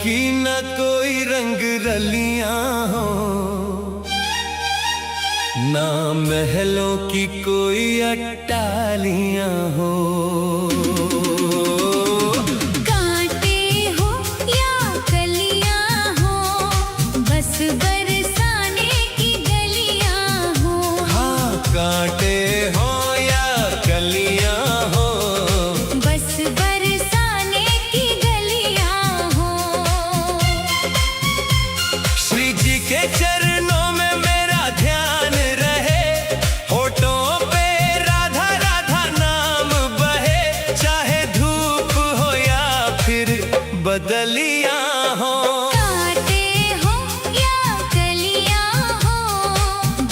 की न कोई रंग रलियां हो, ना महलों की कोई अट्टालियां हो। कांटे हो या कलियां हो, बस बरसाने की गलियां हो। हाँ, कांटे हो या कलियां हो, बस बरसाने की गलियां हो। श्री जी के चरणों में मेरा ध्यान रहे, होठों पे राधा राधा नाम बहे। चाहे धूप हो या फिर बदलियां हो, कांटे हो या कलियां हो,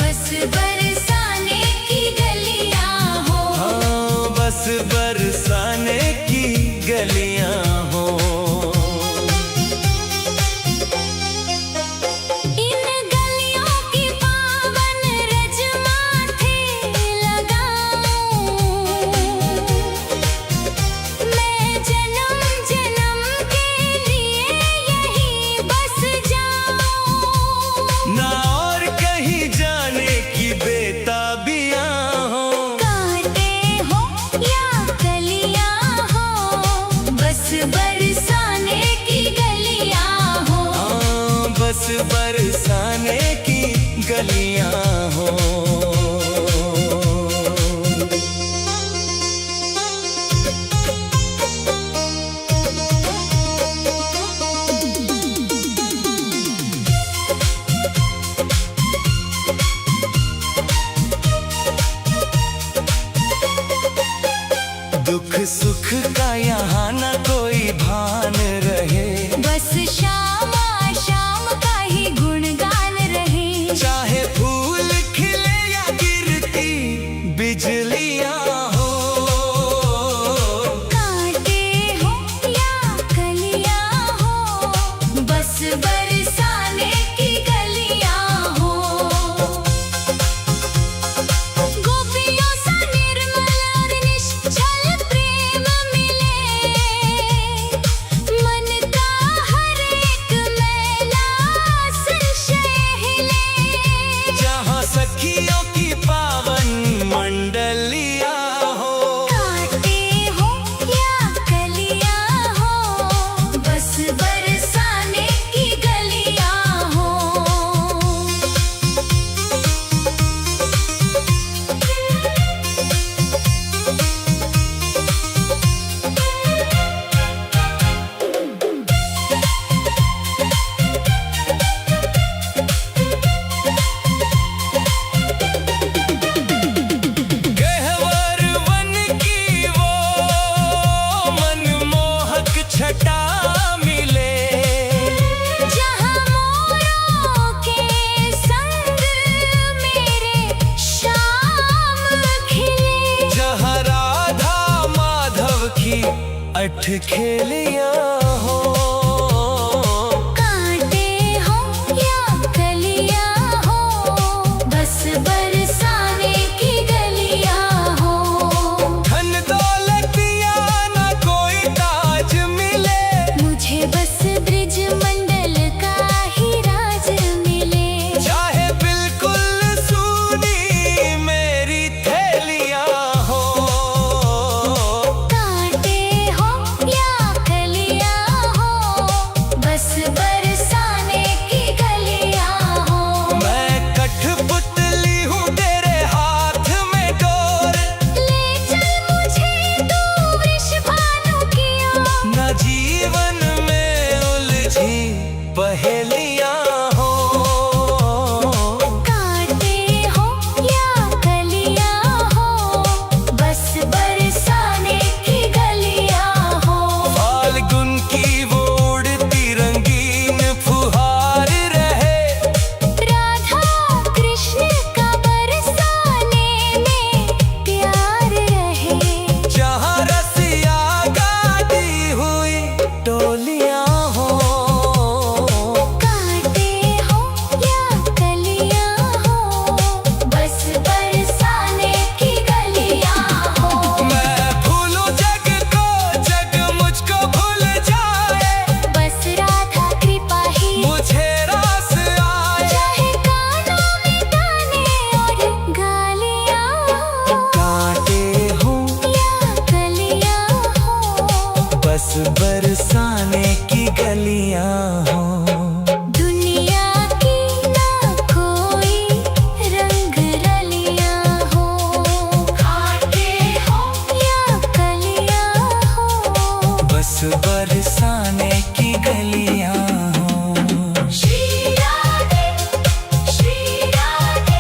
बस बरसाने की गलियां हो। हाँ, बस बरसाने की गलियां हो। इन गलियों की पावन रज माथे लगाऊं, मैं जन्म जन्म के लिए यहीं बस जाऊं। ना और कहीं जाने की बेताबियां हो, कांटे हो या कलियां हो, बस बरसाने की गलियां हो। हाँ, बस बरसाने की गलियां हो। दुख सुख का यहाँ न कोई भान रहे, बस शाम शाम का ही गुणगान रहे। चाहे फूल खिले या गिरती बिजलियां हो। कांटे हो या कलियां हो, बस बरसाने की गलियां हो। गोपियों सा निर्मल और निश्चल प्रेम मिले, मन का हर एक मैला संशय हिले। जहाँ सखियों की पावन मंडलियां हो, कांटे हो या कलियां हो, बस बरसाने की गलियां हो। गहवर वन की वो मनमोहक छटा मिले, जहाँ मोरों के संग मेरे शाम खिले। जहाँ राधा माधव की अठखेलियां हो। कांटे हो या कलियां हो, बस बरसाने की गलियां हो। धन दौलतिया न कोई ताज मिले, मुझे बस ब्रिज मंडल का ही राज मिले। चाहे बिल्कुल सूनी मेरी थैलियां हो। कांटे हो या कलियां बस बरसाने की गलियां हो। दुनिया की ना कोई रंग रलियां हो, कांटे हो या कलियां हो, बस बरसाने की गलियां हो। श्री राधे श्री राधे।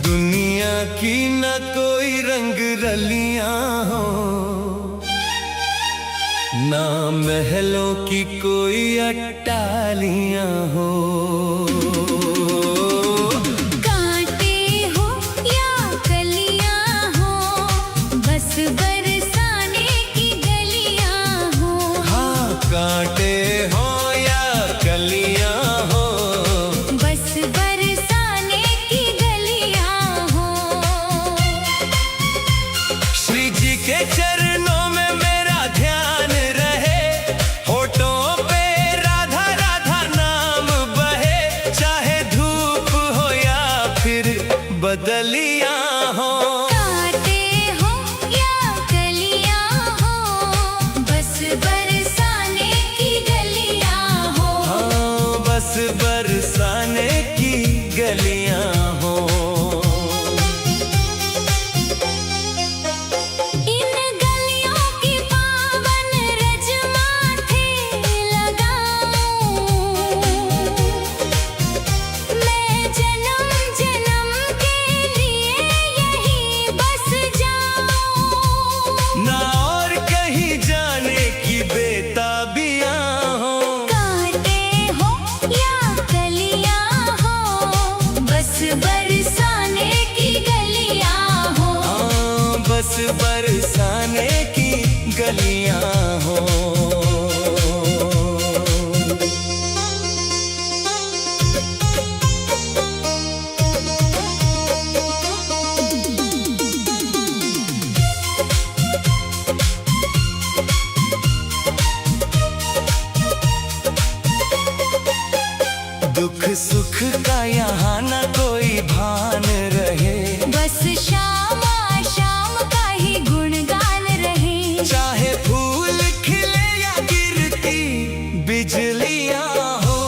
दुनिया की न कोई रंग रलियां हो, ना महलों की कोई अट्टालियां हो। कांटे हो या कलियां हो, बस बरसाने की गलियां हो। हाँ, कांटे हो या कलियां हो, बस बरसाने की गलियां हो। श्री जी के चरणों में मेरा ध्यान रहे, होठों पे राधा राधा नाम बहे, चाहे धूप हो या फिर बदलियां हो। कांटे हो या कलियां हो, बस बरसाने की गलियां हो। हाँ, बस बरसाने की गलियां हो। इन गलियों की पावन रज माथे लगाऊं, मैं जन्म जन्म के लिए यहीं बस जाऊं। ना और कहीं जाने की बेताबियां हो। कांटे हो या कलियां हो, बस बरसाने की गलियां हो। हाँ, बस बरसाने की गलियां हो। दुख सुख का यहाँ न कोई भान रहे, बस शाम शाम का ही गुणगान रहे। चाहे फूल खिले या गिरती बिजलियां हो।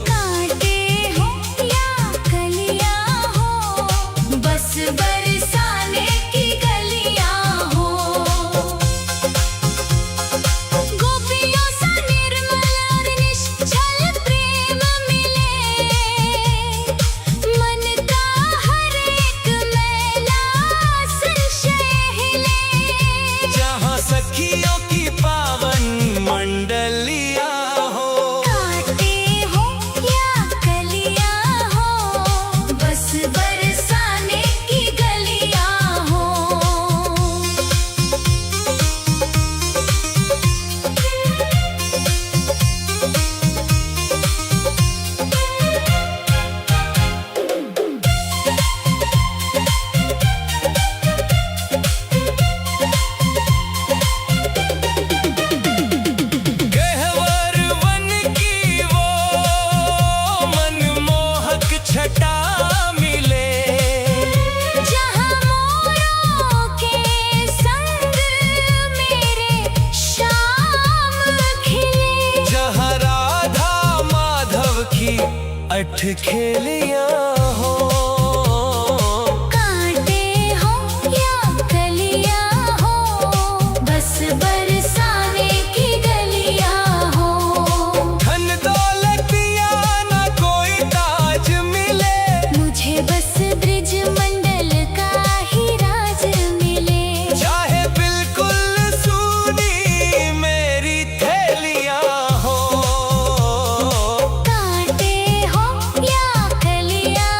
कांटे हो या कलियां हो, बस बरसाने की गलियां हो। गोपियों सा निर्मल और निश्चल प्रेम मिले, मन का हर एक मैला संशय हिले। जहाँ सखियों की पावन मंडलियां हो। कांटे हो या कलियां हो, बस बरसाने की गलियां हो। गहवर वन की वो मनमोहक छटा मिले, जहाँ मोरों के संग मेरे शाम खिले। जहाँ राधा माधव की अठखेलियां हो। कांटे हो या कलियां हो, बस बरसाने की गलियां हो। धन दौलतिया न कोई ताज मिले, मुझे बस ब्रिज मंडल का ही राज मिले। चाहे बिल्कुल सूनी मेरी थैलियां हो। कांटे हो या कलियां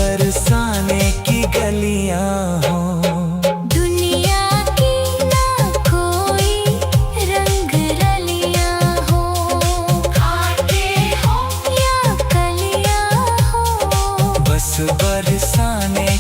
बरसाने की गलियां हो। दुनिया की ना कोई रंग रलियां हो, आते हो या कलियां हो, बस बरसाने